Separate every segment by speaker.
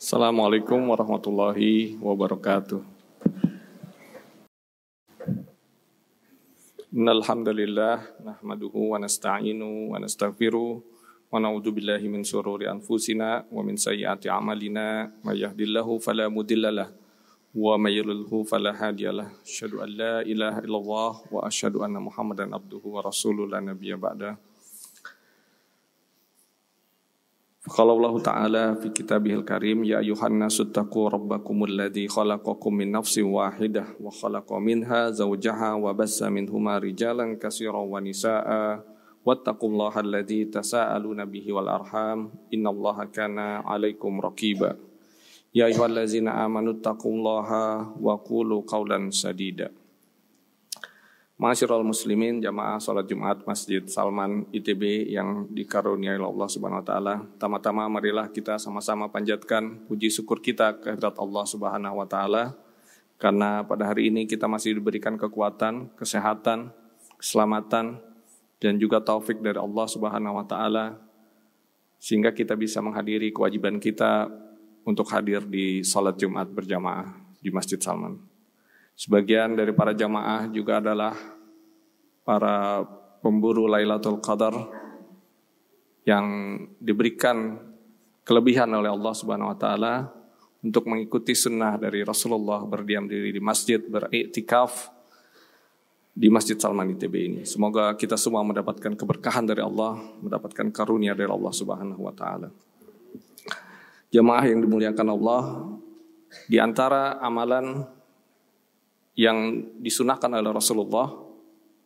Speaker 1: Assalamualaikum warahmatullahi wabarakatuh. Innal hamdalillah nahmaduhu wa nasta'inu wa nastaghfiruh wa na'udzu billahi min shururi anfusina wa min sayyiati a'malina may yahdihillahu fala mudhillalah wa may yudlilhu fala hadiyalah. Asyhadu an la ilaha illallah wa asyhadu anna Muhammadan abduhu wa rasuluhu la nabiyya ba'da. Qala Allah Ta'ala fi kitabihil karim ya ayyuhan nasu taqu rabbakumul ladzi khalaqakum min nafsin wahidah wa khalaqa minha zawjaha wa bassa minhuma rijalan katsiran wa nisaa'a wattaqullaha alladzi tasaaluna bihi wal arham innallaha kana 'alaikum raqiba ya ayyuhallazina amanu taqullaha wa qulu qawlan sadida. Ma'asyiral muslimin, jamaah salat Jumat Masjid Salman ITB yang dikaruniai Allah Subhanahu wa taala. Tama-tama marilah kita sama-sama panjatkan puji syukur kita kehadirat Allah Subhanahu wa taala karena pada hari ini kita masih diberikan kekuatan, kesehatan, keselamatan dan juga taufik dari Allah Subhanahu wa taala sehingga kita bisa menghadiri kewajiban kita untuk hadir di salat Jumat berjamaah di Masjid Salman. Sebagian dari para jamaah juga adalah para pemburu Lailatul Qadar yang diberikan kelebihan oleh Allah Subhanahu wa taala untuk mengikuti sunnah dari Rasulullah berdiam diri di masjid, beriktikaf di Masjid Salman ITB ini. Semoga kita semua mendapatkan keberkahan dari Allah, mendapatkan karunia dari Allah Subhanahu wa taala. Jamaah yang dimuliakan Allah, di antara amalan yang disunahkan oleh Rasulullah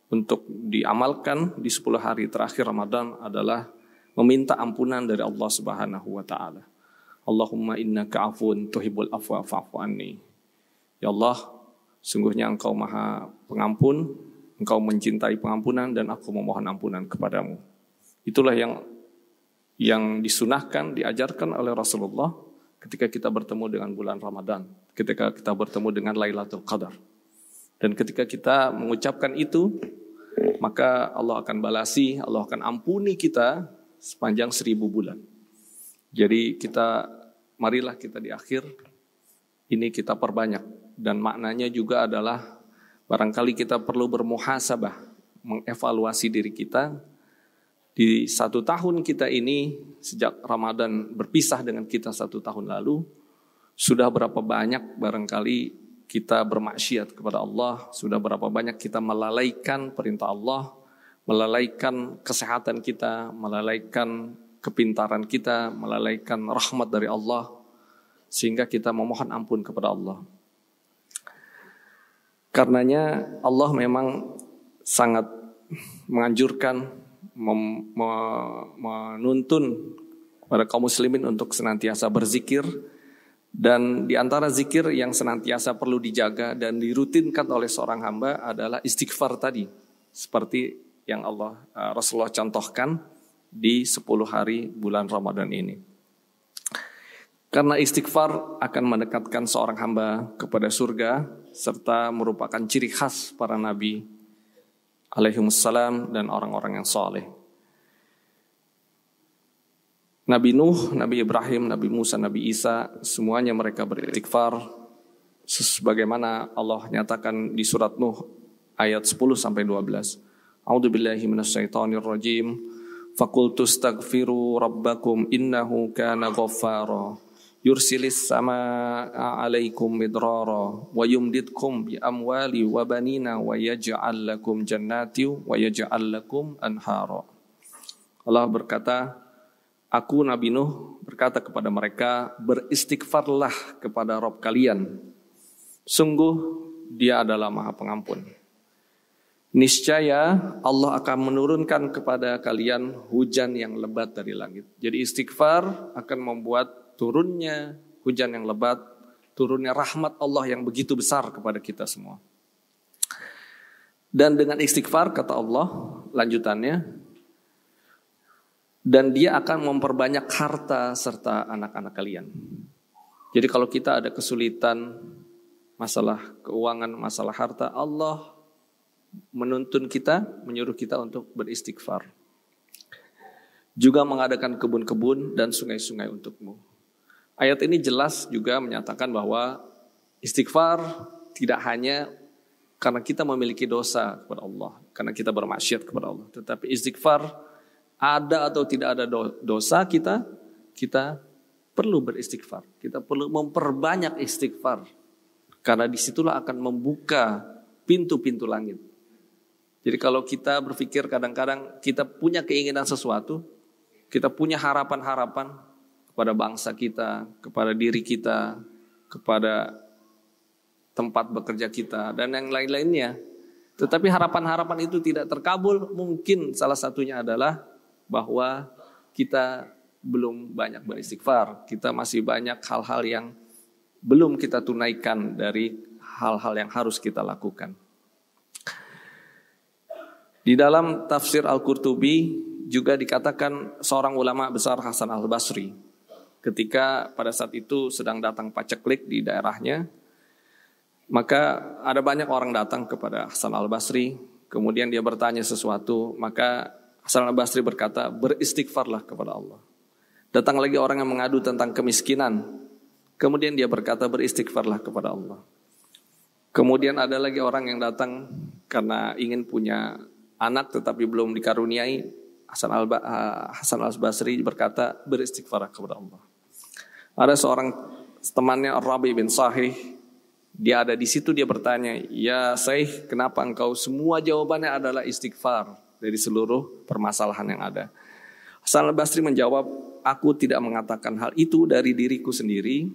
Speaker 1: untuk diamalkan di 10 hari terakhir Ramadan adalah meminta ampunan dari Allah Subhanahu wa taala. Allahumma innaka afun tuhibbul afwa fa'fu anni. Ya Allah, sungguhnya Engkau Maha Pengampun, Engkau mencintai pengampunan dan aku memohon ampunan kepadamu. Itulah yang disunahkan, diajarkan oleh Rasulullah ketika kita bertemu dengan bulan Ramadan, ketika kita bertemu dengan Lailatul Qadar. Dan ketika kita mengucapkan itu, maka Allah akan balasi, Allah akan ampuni kita sepanjang 1000 bulan. Jadi marilah kita di akhir ini kita perbanyak. Dan maknanya juga adalah barangkali kita perlu bermuhasabah, mengevaluasi diri kita. Di 1 tahun kita ini, sejak Ramadan berpisah dengan kita 1 tahun lalu, sudah berapa banyak barangkali kita bermaksiat kepada Allah, sudah berapa banyak kita melalaikan perintah Allah, melalaikan kesehatan kita, melalaikan kepintaran kita, melalaikan rahmat dari Allah, sehingga kita memohon ampun kepada Allah. Karenanya Allah memang sangat menganjurkan, menuntun pada kaum muslimin untuk senantiasa berzikir. Dan di antara zikir yang senantiasa perlu dijaga dan dirutinkan oleh seorang hamba adalah istighfar tadi. Seperti yang Rasulullah contohkan di 10 hari bulan Ramadan ini. Karena istighfar akan mendekatkan seorang hamba kepada surga serta merupakan ciri khas para nabi alaihimussalam dan orang-orang yang saleh. Nabi Nuh, Nabi Ibrahim, Nabi Musa, Nabi Isa, semuanya mereka beristighfar sebagaimana Allah nyatakan di surat Nuh ayat 10-12. A'udzubillahi minasyaitonirrajim. Faqultu astaghfiru rabbakum innahu kana ghaffara. Yursilis samaa'a 'alaikum midrara wa yumdidkum bi amwali wa banina wa yaj'al lakum jannati wa yaj'al lakum anhara. Allah berkata, aku Nabi Nuh berkata kepada mereka, beristighfarlah kepada Rabb kalian. Sungguh Dia adalah Maha Pengampun. Niscaya Allah akan menurunkan kepada kalian hujan yang lebat dari langit. Jadi istighfar akan membuat turunnya hujan yang lebat, turunnya rahmat Allah yang begitu besar kepada kita semua. Dan dengan istighfar, kata Allah, lanjutannya, dan Dia akan memperbanyak harta serta anak-anak kalian. Jadi kalau kita ada kesulitan, masalah keuangan, masalah harta, Allah menuntun kita, menyuruh kita untuk beristighfar. Juga mengadakan kebun-kebun dan sungai-sungai untukmu. Ayat ini jelas juga menyatakan bahwa istighfar tidak hanya karena kita memiliki dosa kepada Allah, karena kita bermaksiat kepada Allah, tetapi istighfar ada atau tidak ada dosa kita perlu beristighfar. Kita perlu memperbanyak istighfar, karena disitulah akan membuka pintu-pintu langit. Jadi kalau kita berpikir kadang-kadang kita punya keinginan sesuatu, kita punya harapan-harapan kepada bangsa kita, kepada diri kita, kepada tempat bekerja kita, dan yang lain-lainnya. Tetapi harapan-harapan itu tidak terkabul, mungkin salah satunya adalah bahwa kita belum banyak beristighfar. Kita masih banyak hal-hal yang belum kita tunaikan dari hal-hal yang harus kita lakukan. Di dalam tafsir Al-Qurtubi juga dikatakan seorang ulama besar Hasan Al-Basri, ketika pada saat itu sedang datang paceklik di daerahnya, maka ada banyak orang datang kepada Hasan Al-Basri, kemudian dia bertanya sesuatu, maka Hasan Al-Basri berkata, beristighfarlah kepada Allah. Datang lagi orang yang mengadu tentang kemiskinan, kemudian dia berkata, beristighfarlah kepada Allah. Kemudian ada lagi orang yang datang karena ingin punya anak tetapi belum dikaruniai, Hasan Al-Basri berkata, beristighfarlah kepada Allah. Ada seorang temannya Ar-Rabi bin Sahih, dia ada di situ, dia bertanya, ya Syekh, kenapa engkau semua jawabannya adalah istighfar dari seluruh permasalahan yang ada? Hasan Al-Basri menjawab, aku tidak mengatakan hal itu dari diriku sendiri,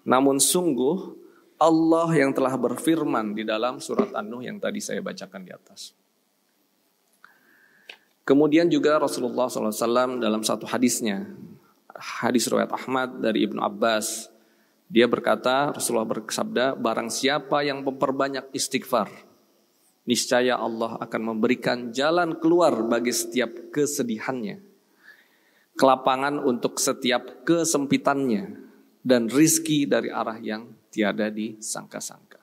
Speaker 1: namun sungguh Allah yang telah berfirman di dalam surat An-Nuh yang tadi saya bacakan di atas. Kemudian juga Rasulullah SAW dalam satu hadisnya, hadis riwayat Ahmad dari Ibnu Abbas, dia berkata, Rasulullah bersabda, barang siapa yang memperbanyak istighfar, niscaya Allah akan memberikan jalan keluar bagi setiap kesedihannya, kelapangan untuk setiap kesempitannya, dan rizki dari arah yang tiada disangka-sangka.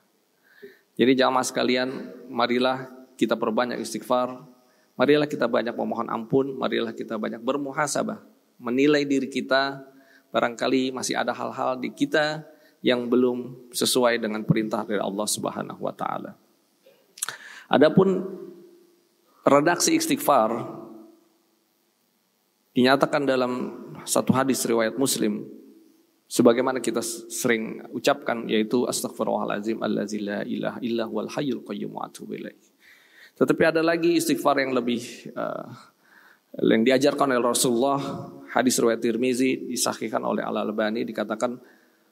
Speaker 1: Jadi jamaah sekalian, marilah kita perbanyak istighfar, marilah kita banyak memohon ampun, marilah kita banyak bermuhasabah, menilai diri kita, barangkali masih ada hal-hal di kita yang belum sesuai dengan perintah dari Allah Subhanahu wa taala. Adapun redaksi istighfar dinyatakan dalam satu hadis riwayat Muslim sebagaimana kita sering ucapkan, yaitu astaghfirullahalazim allazi la ilaha illa huwal hayyul qayyum wa atubu ilaih. Tetapi ada lagi istighfar yang lebih yang diajarkan oleh Rasulullah, hadis riwayat Tirmizi disahihkan oleh Al-Albani, dikatakan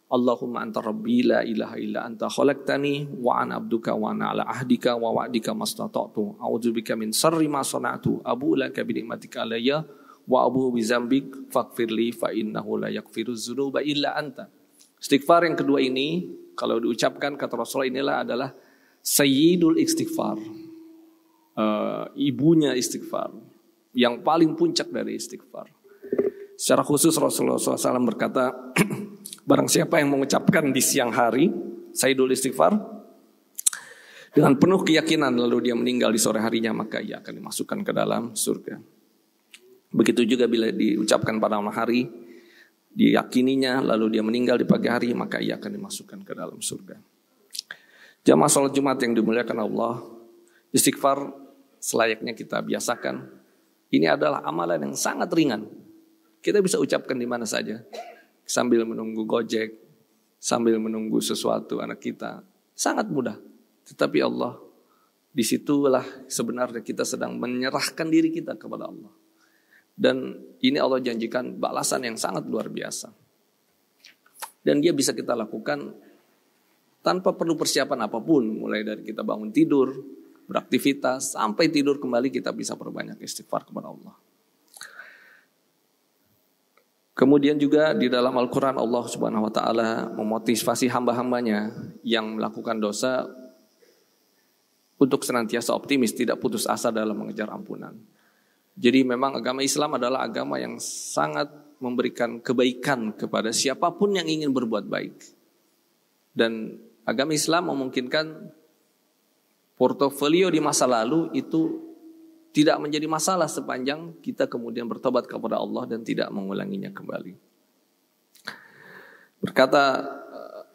Speaker 1: Allahumma anta rabbi la ilaha illa anta khalaqtani wa ana abduka wa ana ala ahdika wa wa'dika mastata'tu a'udzubika min syarri ma sana'tu abu laka bi ni'matika alayya wa abu bi dzambik faghfirli fa innahu la yaghfiruz dzunuba illa anta. Istighfar yang kedua ini kalau diucapkan kata Rasulullah inilah adalah sayyidul istighfar, ibunya istighfar, yang paling puncak dari istighfar. Secara khusus Rasulullah SAW berkata, barang siapa yang mengucapkan di siang hari sayyidul istighfar dengan penuh keyakinan lalu dia meninggal di sore harinya, maka ia akan dimasukkan ke dalam surga. Begitu juga bila diucapkan pada malam hari, diyakininya lalu dia meninggal di pagi hari, maka ia akan dimasukkan ke dalam surga. Jamaah salat Jumat yang dimuliakan Allah, istighfar selayaknya kita biasakan. Ini adalah amalan yang sangat ringan. Kita bisa ucapkan di mana saja, sambil menunggu Gojek, sambil menunggu sesuatu anak kita, sangat mudah. Tetapi Allah, disitulah sebenarnya kita sedang menyerahkan diri kita kepada Allah. Dan ini Allah janjikan balasan yang sangat luar biasa. Dan dia bisa kita lakukan tanpa perlu persiapan apapun, mulai dari kita bangun tidur, beraktivitas, sampai tidur kembali kita bisa perbanyak istighfar kepada Allah. Kemudian juga di dalam Al-Quran Allah Subhanahu Wa Taala memotivasi hamba-hambanya yang melakukan dosa untuk senantiasa optimis, tidak putus asa dalam mengejar ampunan. Jadi memang agama Islam adalah agama yang sangat memberikan kebaikan kepada siapapun yang ingin berbuat baik. Dan agama Islam memungkinkan portofolio di masa lalu itu tidak menjadi masalah sepanjang kita kemudian bertobat kepada Allah dan tidak mengulanginya kembali. Berkata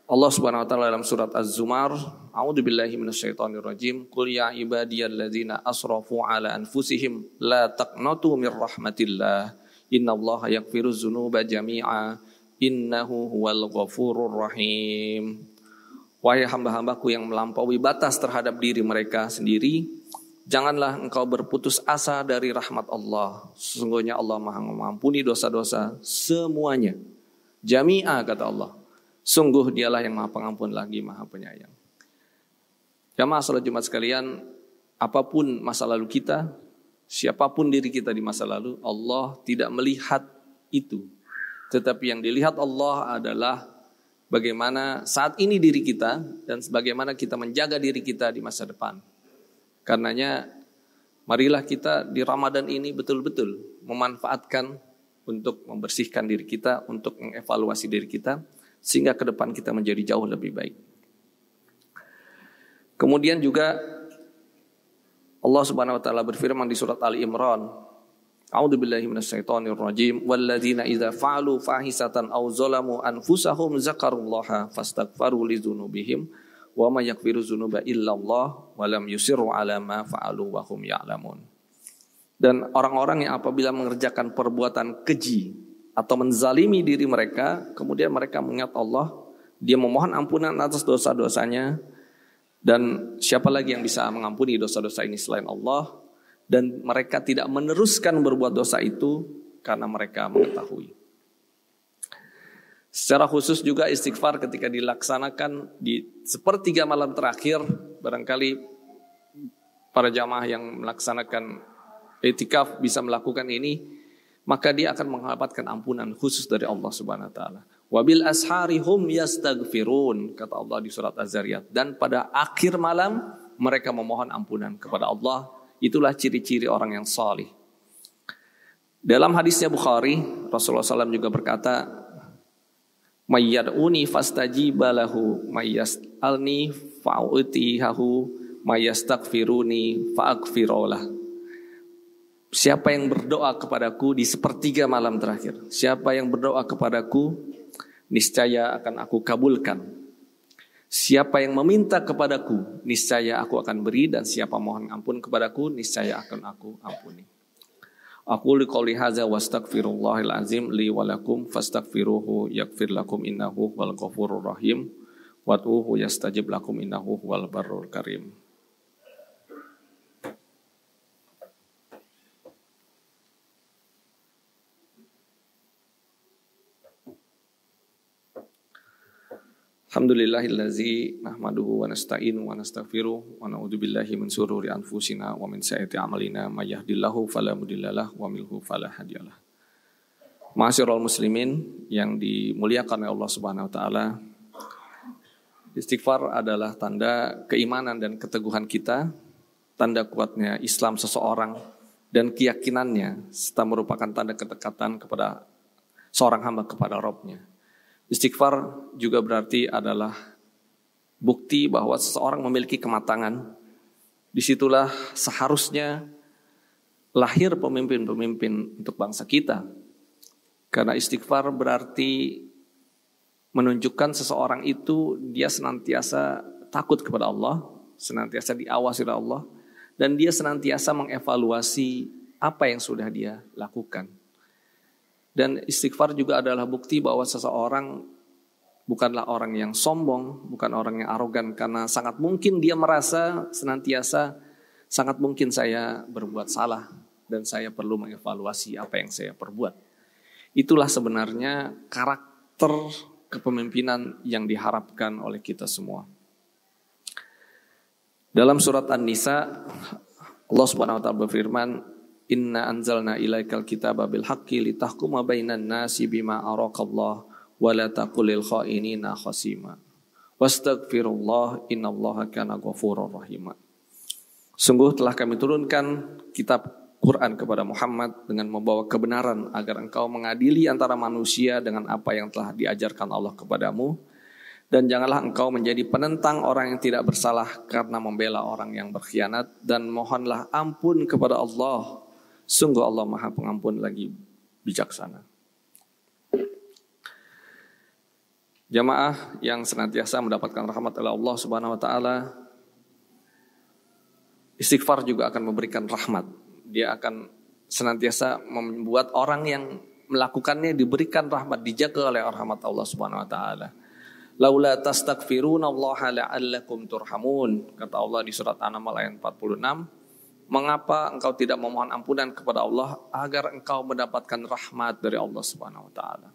Speaker 1: Allah Subhanahu wa taala dalam surat Az-Zumar, A'udzubillahi minasyaitonirrajim, Qul ya ibadiyalladzina asrafu ala anfusihim la taqnatu mir rahmatillah, innallaha yaghfiruz dzunuba jami'a, innahu huwal ghafurur rahim. Wahai hamba-hambaku yang melampaui batas terhadap diri mereka sendiri, janganlah engkau berputus asa dari rahmat Allah. Sesungguhnya Allah Maha mengampuni dosa-dosa semuanya. Jami'a, kata Allah. Sungguh dialah yang Maha Pengampun lagi Maha Penyayang. Jamaah salat Jumat sekalian, apapun masa lalu kita, siapapun diri kita di masa lalu, Allah tidak melihat itu. Tetapi yang dilihat Allah adalah bagaimana saat ini diri kita dan bagaimana kita menjaga diri kita di masa depan. Karenanya marilah kita di Ramadan ini betul-betul memanfaatkan untuk membersihkan diri kita, untuk mengevaluasi diri kita, sehingga ke depan kita menjadi jauh lebih baik. Kemudian juga Allah Subhanahu wa taala berfirman di surat Ali Imran, A'udzubillahi minasyaitonirrajim, walladzina idza fa'alu fahisatan aw zalamu anfusahum zakarullaha fastaghfaru lidzunubihim wa may yaghfiru dzunuba illallah wa lam yusirru ala ma fa'alu wa hum ya'lamun. Dan orang-orang yang apabila mengerjakan perbuatan keji atau menzalimi diri mereka, kemudian mereka mengingat Allah, dia memohon ampunan atas dosa-dosanya, dan siapa lagi yang bisa mengampuni dosa-dosa ini selain Allah, dan mereka tidak meneruskan berbuat dosa itu karena mereka mengetahui. Secara khusus juga istighfar ketika dilaksanakan di sepertiga malam terakhir, barangkali para jamaah yang melaksanakan i'tikaf bisa melakukan ini, maka dia akan mendapatkan ampunan khusus dari Allah Subhanahu wa taala. Wabil ashari hum yastaghfirun, kata Allah di surat Az-Zariyat, dan pada akhir malam mereka memohon ampunan kepada Allah. Itulah ciri-ciri orang yang salih. Dalam hadisnya Bukhari, Rasulullah SAW juga berkata, mayyad'uni fastajiba lahu, mayyas'alni fa'utihahu, mayyastaghfiruni fa'aghfirulah. Siapa yang berdoa kepadaku di sepertiga malam terakhir, siapa yang berdoa kepadaku, niscaya akan aku kabulkan. Siapa yang meminta kepadaku, niscaya aku akan beri, dan siapa mohon ampun kepadaku, niscaya akan aku ampuni. Aku liqouli hadza wastaghfirullahal azim li wa lakum fastaghfiruhu yaghfir lakum innahu wal ghafurur rahim wad'uhu yastajib lakum innahu wal barrul karim. Alhamdulillahillazi nahmaduhu wa nasta'inu wa nastaghfiruh wa na'udzubillahi min syururi anfusina wa min sayyiati a'malina may yahdihillahu fala mudhillalah wa minhu fala hadiyalah. Ma'asyiral muslimin yang dimuliakan oleh Allah Subhanahu wa taala, istighfar adalah tanda keimanan dan keteguhan kita, tanda kuatnya Islam seseorang dan keyakinannya, serta merupakan tanda kedekatan kepada seorang hamba kepada Rabb-Nya. Istighfar juga berarti adalah bukti bahwa seseorang memiliki kematangan. Disitulah seharusnya lahir pemimpin-pemimpin untuk bangsa kita. Karena istighfar berarti menunjukkan seseorang itu dia senantiasa takut kepada Allah, senantiasa diawasi oleh Allah, dan dia senantiasa mengevaluasi apa yang sudah dia lakukan. Dan istighfar juga adalah bukti bahwa seseorang bukanlah orang yang sombong, bukan orang yang arogan, karena sangat mungkin dia merasa senantiasa, sangat mungkin saya berbuat salah dan saya perlu mengevaluasi apa yang saya perbuat. Itulah sebenarnya karakter kepemimpinan yang diharapkan oleh kita semua. Dalam surat An-Nisa, Allah Subhanahu wa taala berfirman, Inna anzalna ilaikal kitaba bil haqqi litahkuma bainan nasi bima araqallah wa la taqulil kha'inina khasima wastaghfirullah innallaha kana ghafurur rahim. Sungguh telah kami turunkan kitab Quran kepada Muhammad dengan membawa kebenaran agar engkau mengadili antara manusia dengan apa yang telah diajarkan Allah kepadamu, dan janganlah engkau menjadi penentang orang yang tidak bersalah karena membela orang yang berkhianat, dan mohonlah ampun kepada Allah. Sungguh Allah Maha Pengampun lagi bijaksana. Jamaah yang senantiasa mendapatkan rahmat oleh Allah Subhanahu wa taala, istighfar juga akan memberikan rahmat. Dia akan senantiasa membuat orang yang melakukannya diberikan rahmat, dijaga oleh rahmat Allah Subhanahu wa taala. Laula tastaghfirunallaha la'allakum turhamun, kata Allah di surat An-Naml ayat 46. Mengapa engkau tidak memohon ampunan kepada Allah agar engkau mendapatkan rahmat dari Allah Subhanahu wa taala?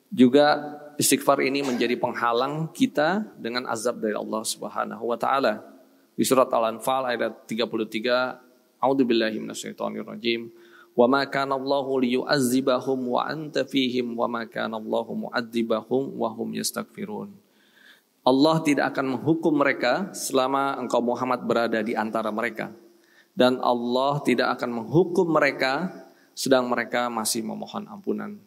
Speaker 1: Juga istighfar ini menjadi penghalang kita dengan azab dari Allah Subhanahu wa taala. Di surat Al-Anfal ayat 33, A'udzubillahi minasyaitonirrajim. Wa ma kana Allahu liyu'azzibahum wa anta fihim wa ma kana Allahu mu'adzibahum wa hum yastaghfirun. Allah tidak akan menghukum mereka selama engkau Muhammad berada di antara mereka. Dan Allah tidak akan menghukum mereka sedang mereka masih memohon ampunan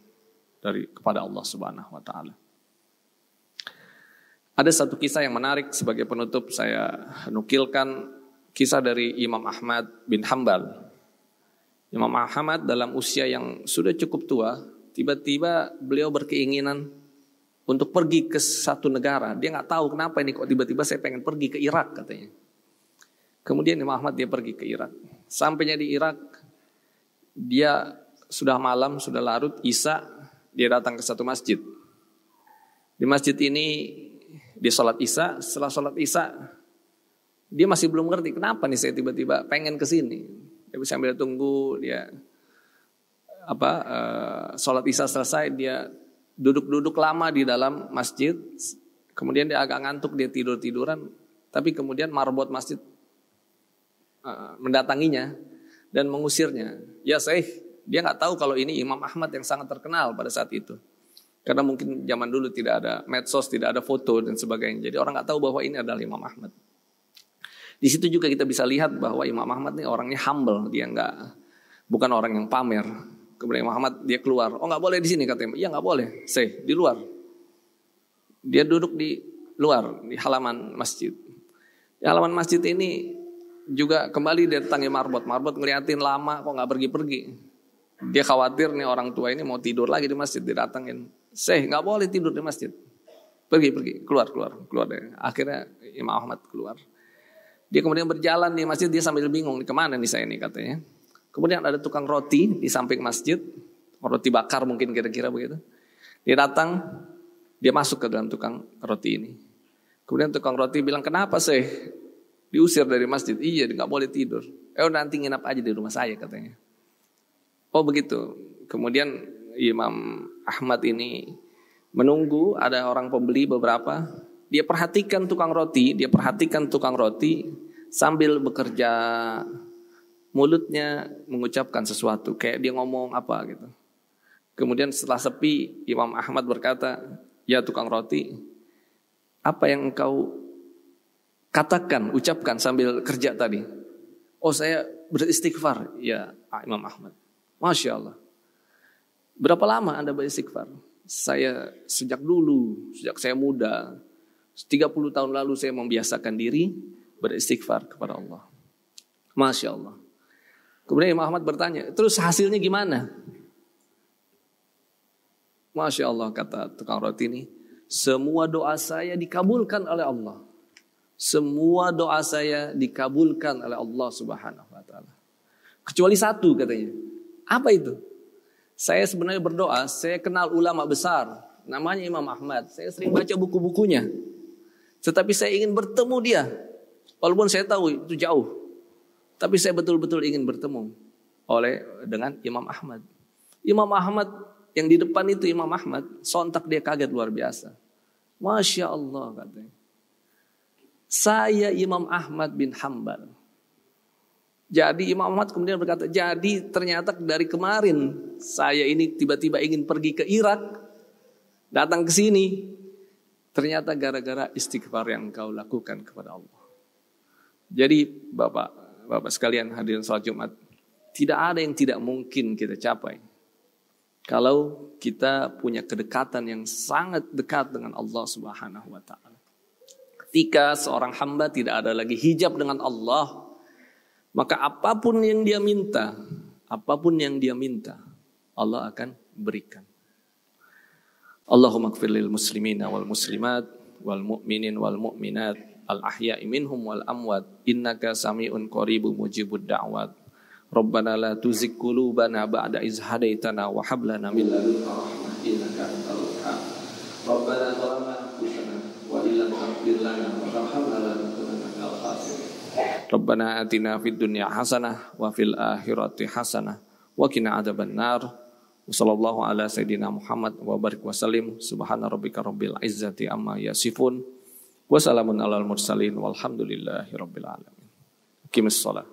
Speaker 1: kepada Allah Subhanahu wa taala. Ada satu kisah yang menarik sebagai penutup, saya nukilkan kisah dari Imam Ahmad bin Hanbal. Imam Ahmad dalam usia yang sudah cukup tua, tiba-tiba beliau berkeinginan untuk pergi ke satu negara. Dia nggak tahu kenapa ini kok tiba-tiba saya pengen pergi ke Irak katanya. Kemudian Imam Ahmad dia pergi ke Irak. Sampainya di Irak, dia sudah malam, sudah larut, Isya, dia datang ke satu masjid. Di masjid ini dia sholat Isya. Setelah sholat Isya, dia masih belum ngerti kenapa nih saya tiba-tiba pengen ke sini. Dia sambil tunggu, dia sholat Isya selesai, dia duduk-duduk lama di dalam masjid. Kemudian dia agak ngantuk, dia tidur-tiduran. Tapi kemudian marbot masjid mendatanginya dan mengusirnya. Ya Syekh, dia nggak tahu kalau ini Imam Ahmad yang sangat terkenal pada saat itu. Karena mungkin zaman dulu tidak ada medsos, tidak ada foto dan sebagainya. Jadi orang nggak tahu bahwa ini adalah Imam Ahmad. Di situ juga kita bisa lihat bahwa Imam Ahmad ini orangnya humble, dia bukan orang yang pamer. Kemudian Imam Ahmad dia keluar, oh nggak boleh di sini katanya. Iya nggak boleh, di luar. Dia duduk di luar di halaman masjid. Di halaman masjid ini juga kembali dia datangi marbot ngeliatin lama kok nggak pergi-pergi. Dia khawatir nih orang tua ini mau tidur lagi di masjid, didatangin. Nggak boleh tidur di masjid. Pergi, keluar deh. Akhirnya Imam Ahmad keluar. Dia kemudian berjalan di masjid, dia sambil bingung, kemana nih saya ini katanya. Kemudian ada tukang roti di samping masjid, roti bakar mungkin kira-kira begitu. Dia datang, dia masuk ke dalam tukang roti ini. Kemudian tukang roti bilang, kenapa diusir dari masjid? Iya, nggak boleh tidur. Nanti nginap aja di rumah saya katanya. Oh begitu. Kemudian Imam Ahmad ini menunggu ada orang pembeli beberapa. Dia perhatikan tukang roti sambil bekerja, mulutnya mengucapkan sesuatu, kayak dia ngomong apa gitu. Kemudian setelah sepi, Imam Ahmad berkata, ya tukang roti, apa yang engkau ucapkan sambil kerja tadi? Oh saya beristighfar, ya Imam Ahmad. Masya Allah. Berapa lama Anda beristighfar? Saya sejak saya muda, 30 tahun lalu saya membiasakan diri beristighfar kepada Allah. Masya Allah. Kemudian Imam Ahmad bertanya, terus hasilnya gimana? Masya Allah, kata tukang roti ini, semua doa saya dikabulkan oleh Allah. Semua doa saya dikabulkan oleh Allah Subhanahu wa taala. Kecuali satu katanya. Apa itu? Saya sebenarnya berdoa, saya kenal ulama besar, namanya Imam Ahmad. Saya sering baca buku-bukunya. Tetapi saya ingin bertemu dia. Walaupun saya tahu itu jauh. Tapi saya betul-betul ingin bertemu dengan Imam Ahmad. Imam Ahmad yang di depan itu Imam Ahmad, sontak dia kaget luar biasa. Masya Allah katanya. Saya Imam Ahmad bin Hanbal. Jadi Imam Ahmad kemudian berkata, jadi ternyata dari kemarin saya ini tiba-tiba ingin pergi ke Irak, datang ke sini. Ternyata gara-gara istighfar yang engkau lakukan kepada Allah. Jadi Bapak sekalian hadirin salat Jumat, tidak ada yang tidak mungkin kita capai. Kalau kita punya kedekatan yang sangat dekat dengan Allah Subhanahu wa taala. Ketika seorang hamba tidak ada lagi hijab dengan Allah, maka apapun yang dia minta, Allah akan berikan. Allahumma ighfir lil muslimina wal muslimat wal mu'minin wal mu'minat al ahya'i minhum wal amwat innaka sami'un qaribun mujibud da'wat. Rabbana la tuzigh qulubana ba'da idh hadaitana wa hab lana min ladunka rahmah innaka antal wahhab. Rabbana zalamna anfusana wa illam taghfir lana wa tarhamna lanakunanna minal khasirin. Rabbana atina fid dunya hasanah wa fil akhirati hasanah wa qina adzabannar. Wassallallahu ala sayyidina Muhammad wa barik wa sallim. Subhana rabbika rabbil izzati amma yasifun. Wassalamun alal mursalin walhamdulillahi rabbil alamin. Aqimis shalah.